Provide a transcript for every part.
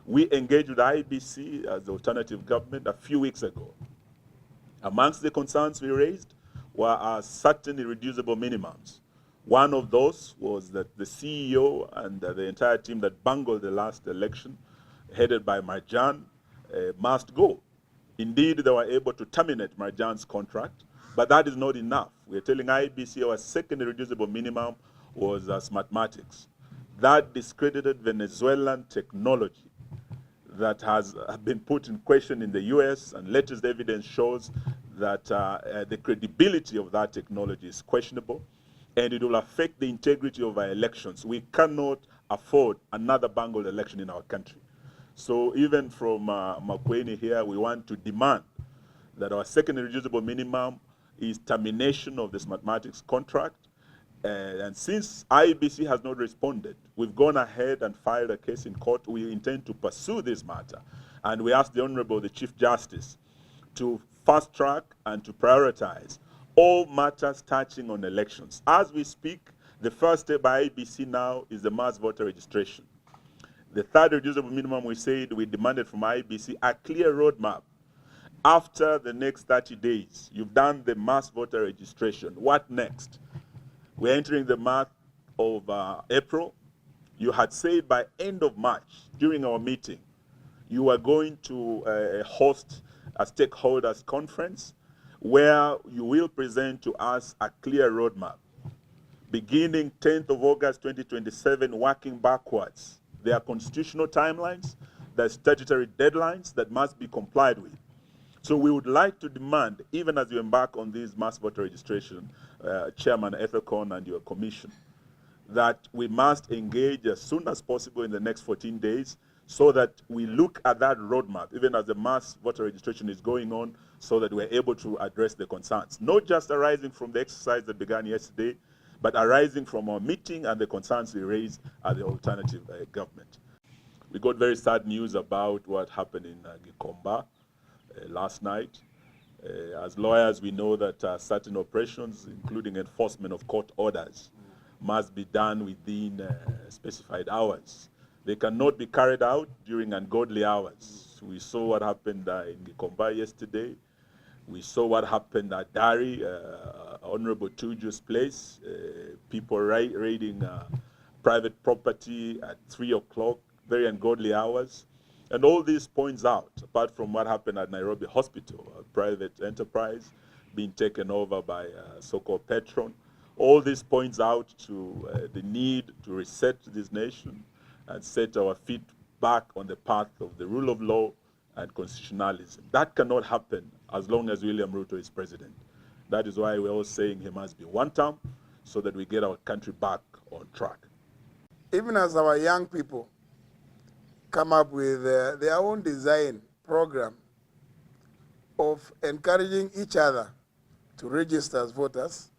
We engaged with IEBC as the alternative government a few weeks ago. Amongst the concerns we raised were certain irreducible minimums. One of those was that the CEO and the entire team that bungled the last election, headed by Marjan, must go. Indeed, they were able to terminate Marjan's contract, but that is not enough. We're telling IEBC our second irreducible minimum was mathematics. That discredited Venezuelan technology that has been put in question in the US, and latest evidence shows that the credibility of that technology is questionable, and it will affect the integrity of our elections. We cannot afford another bungled election in our country. So even from Makueni here, we want to demand that our second irreducible minimum is termination of this mathematics contract. And since IEBC has not responded, we've gone ahead and filed a case in court. We intend to pursue this matter. And we ask the Honorable, the Chief Justice, to fast track and to prioritize all matters touching on elections. As we speak, the first step by IEBC now is the mass voter registration. The third reducible minimum, we said, we demanded from IEBC a clear roadmap. After the next 30 days, you've done the mass voter registration. What next? We're entering the month of April. You had said by end of March, during our meeting, you are going to host a stakeholders conference where you will present to us a clear roadmap. Beginning 10th of August 2027, working backwards. There are constitutional timelines, there are statutory deadlines that must be complied with. So we would like to demand, even as you embark on this mass voter registration, Chairman Ethicon and your commission, that we must engage as soon as possible in the next 14 days so that we look at that roadmap, even as the mass voter registration is going on, so that we're able to address the concerns, not just arising from the exercise that began yesterday, but arising from our meeting and the concerns we raised at the alternative government. We got very sad news about what happened in Gikomba last night. As lawyers, we know that certain operations, including enforcement of court orders, must be done within specified hours. They cannot be carried out during ungodly hours. We saw what happened in Gikomba yesterday. We saw what happened at Dari, Honorable Tuju's place, people raiding private property at 3 o'clock, very ungodly hours. And all this points out, apart from what happened at Nairobi Hospital, a private enterprise being taken over by so-called Petron, all this points out to the need to reset this nation and set our feet back on the path of the rule of law and constitutionalism. That cannot happen as long as William Ruto is president. That is why we're all saying he must be one term so that we get our country back on track. Even as our young people come up with their own design program of encouraging each other to register as voters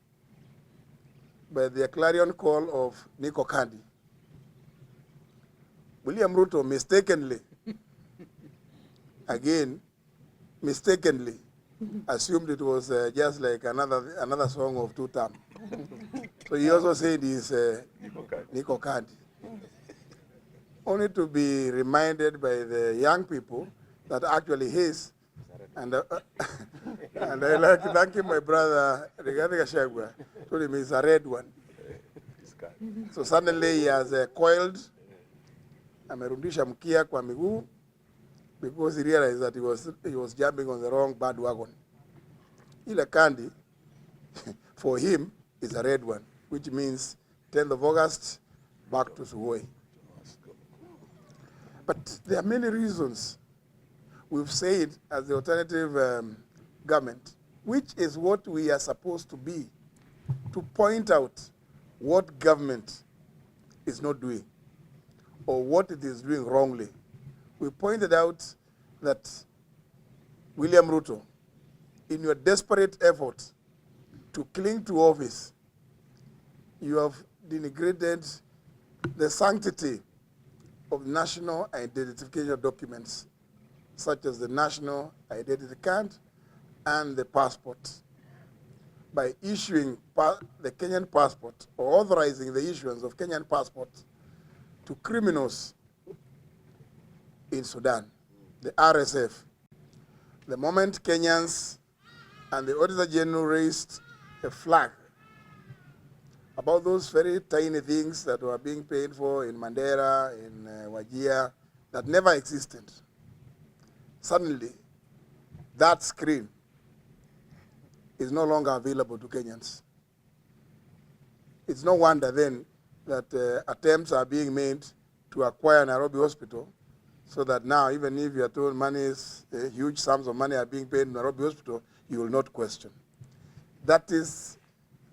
by the clarion call of Nico Kandi, William Ruto mistakenly, again, mistakenly assumed it was just like another song of two term. So he also said he's Nico Kandi. Only to be reminded by the young people that actually his, and I like thanking my brother Rigathi Gachagua, told him he's a red one. So suddenly he has coiled, amerudisha mkia kwa miguu, because he realized that he was jumping on the wrong bandwagon. Ile Kandi, for him, is a red one, which means 10th of August, back to Suhoi. But there are many reasons we've said as the alternative government, which is what we are supposed to be, to point out what government is not doing or what it is doing wrongly. We pointed out that William Ruto, in your desperate effort to cling to office, you have denigrated the sanctity of national identification documents, such as the national identity card and the passport, by issuing the Kenyan passport or authorizing the issuance of Kenyan passports to criminals in Sudan, the RSF. The moment Kenyans and the Auditor General raised a flag about those very tiny things that were being paid for in Mandera, in Wajir, that never existed, suddenly that screen is no longer available to Kenyans. It's no wonder then that attempts are being made to acquire Nairobi Hospital, so that now even if you are told huge sums of money are being paid in Nairobi Hospital, you will not question. That is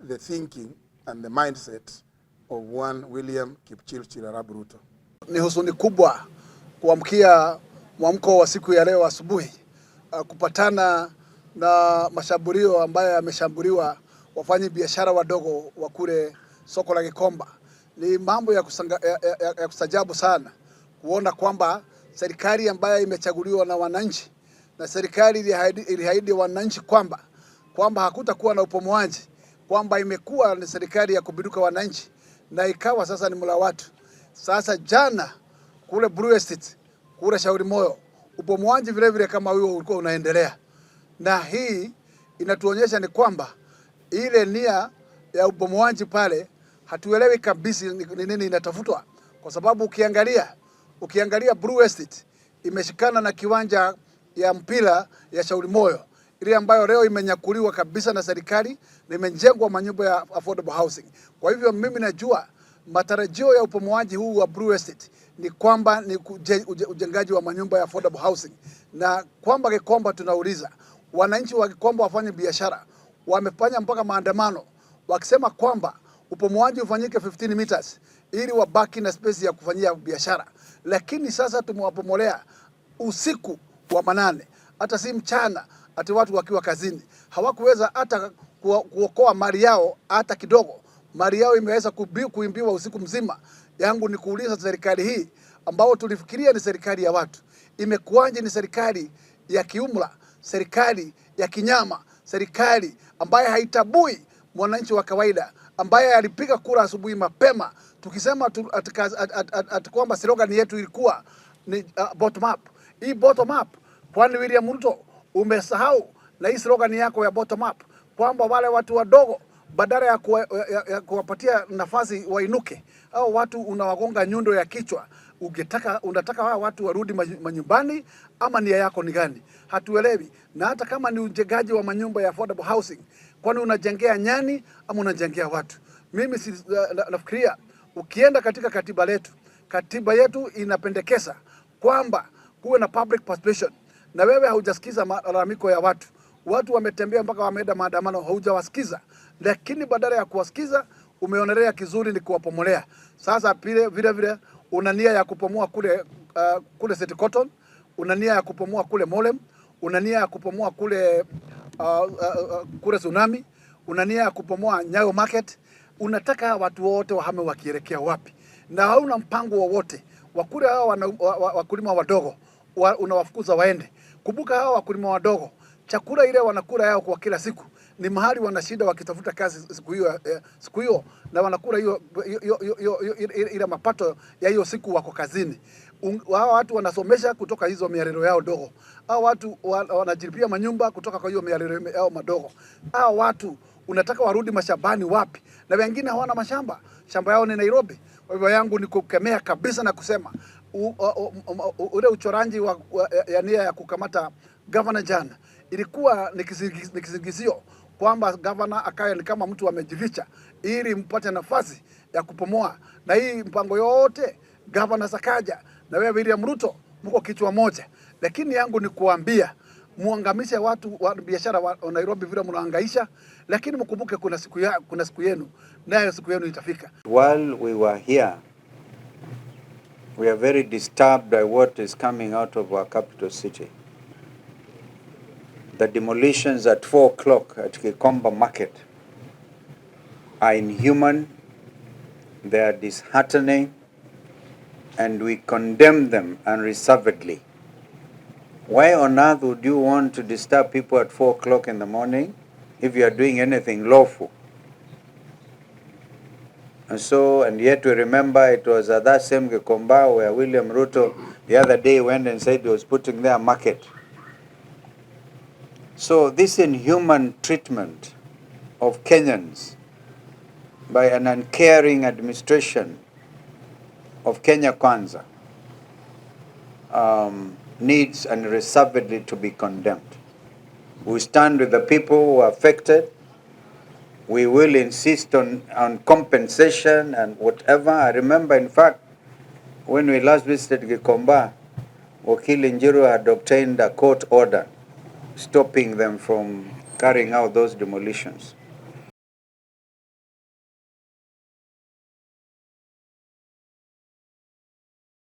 the thinking and the mindset of one William Kipchirchir Arap Ruto. Ni huzuni kubwa kuamkia mwamko wa siku ya leo asubuhi kupatana na mashambulio ambayo yameshambuliwa wafanyi biashara wadogo wa kule soko la Gikomba. Ni mambo ya kustajabu sana kuona kwamba serikali ambayo imechaguliwa na wananchi na serikali iliahidi wananchi kwamba hakutakuwa na upomoaji, kwamba imekuwa ni serikali ya kubiduka wananchi, na ikawa sasa ni mla watu. Sasa jana kule Blue Estate, kule Shauri Moyo, upomoaji vile vile kama huo ulikuwa unaendelea. Na hii inatuonyesha ni kwamba ile nia ya upomoaji pale hatuelewi kabisa ni nini inatafutwa, kwa sababu ukiangalia Blue Estate imeshikana na kiwanja ya mpira ya Shauri Moyo, ile ambayo leo imenyakuliwa kabisa na serikali na imejengwa manyumba ya affordable housing. Kwa hivyo mimi najua matarajio ya upomoaji huu wa Blue Estate ni kwamba ni ujengaji wa manyumba ya affordable housing, na kwamba Gikomba tunauliza wananchi wa Gikomba wafanye biashara, wamefanya mpaka maandamano wakisema kwamba upomoaji ufanyike 15 meters ili wabaki na space ya kufanyia biashara. Lakini sasa tumewapomolea usiku wa manane, hata si mchana, ati watu wakiwa kazini hawakuweza hata kuokoa mali yao hata kidogo. Mali yao imeweza kuimbiwa usiku mzima. Yangu ni kuuliza serikali hii ambao tulifikiria ni serikali ya watu, imekuwaje ni serikali ya kiumla, serikali ya kinyama, serikali ambaye haitabui mwananchi wa kawaida, ambaye alipiga kura asubuhi mapema tukisema kwamba slogan yetu ilikuwa ni bottom up. Hii bottom up, kwani William Ruto umesahau na hii slogan yako ya bottom up kwamba wale watu wadogo badala ya kuwapatia nafasi wainuke, au watu unawagonga nyundo ya kichwa? Unataka wao watu warudi manyumbani, ama nia yako ni gani? Hatuelewi. Na hata kama ni ujengaji wa manyumba ya affordable housing, kwani unajengea nyani ama unajengea watu? Mimi nafikiria ukienda katika katiba yetu inapendekeza kwamba kuwe na public participation, na wewe haujasikiza malalamiko ya watu wametembea mpaka wameenda maandamano, haujawasikiza. Lakini badala ya kuwasikiza umeonelea kizuri ni kuwapomolea. Sasa vile una nia ya kupomoa kule City Cotton, una nia ya kupomoa kule Molem, una nia ya kupomoa kule Tsunami, una nia ya kupomoa Nyayo Market. Unataka watu wote wahame wakielekea wapi? Na hauna mpango wowote wa kule hao wakulima wadogo unawafukuza waende. Kumbuka hao wakulima wadogo, chakula ile wanakula yao kwa kila siku ni mahali wanashinda wakitafuta kazi siku hiyo, na wanakula hiyo ile mapato ya hiyo siku wako kazini. Hao watu wanasomesha kutoka hizo miarero yao dogo. Hao watu wanajilipia manyumba kutoka kwa hiyo miarero yao madogo. Hao watu unataka warudi mashambani wapi? Na wengine hawana mashamba, shamba yao ni Nairobi. Kwa hivyo yangu ni kukemea kabisa na kusema ule uchoranji ya nia ya kukamata governor jana ilikuwa ni kisingizio kwamba governor akae ni kama mtu amejificha ili mpate nafasi ya kupomoa. Na hii mpango yote governor sakaja na wewe William Ruto mko kichwa moja. Lakini yangu ni kuambia muangamishe watu wa biashara wa Nairobi vile mnahangaisha, lakini mkumbuke kuna siku yenu, nayo siku yenu itafika. While we were here, we are very disturbed by what is coming out of our capital city. The demolitions at 4 o'clock at Gikomba Market are inhuman, they are disheartening, and we condemn them unreservedly. Why on earth would you want to disturb people at 4 o'clock in the morning if you are doing anything lawful? And yet we remember it was at that same Gikomba where William Ruto the other day went and said he was putting there a market. So this inhuman treatment of Kenyans by an uncaring administration of Kenya Kwanza needs unreservedly to be condemned. We stand with the people who are affected. We will insist on compensation and whatever. I remember, in fact, when we last visited Gikomba, Wakili Njiru had obtained a court order stopping them from carrying out those demolitions.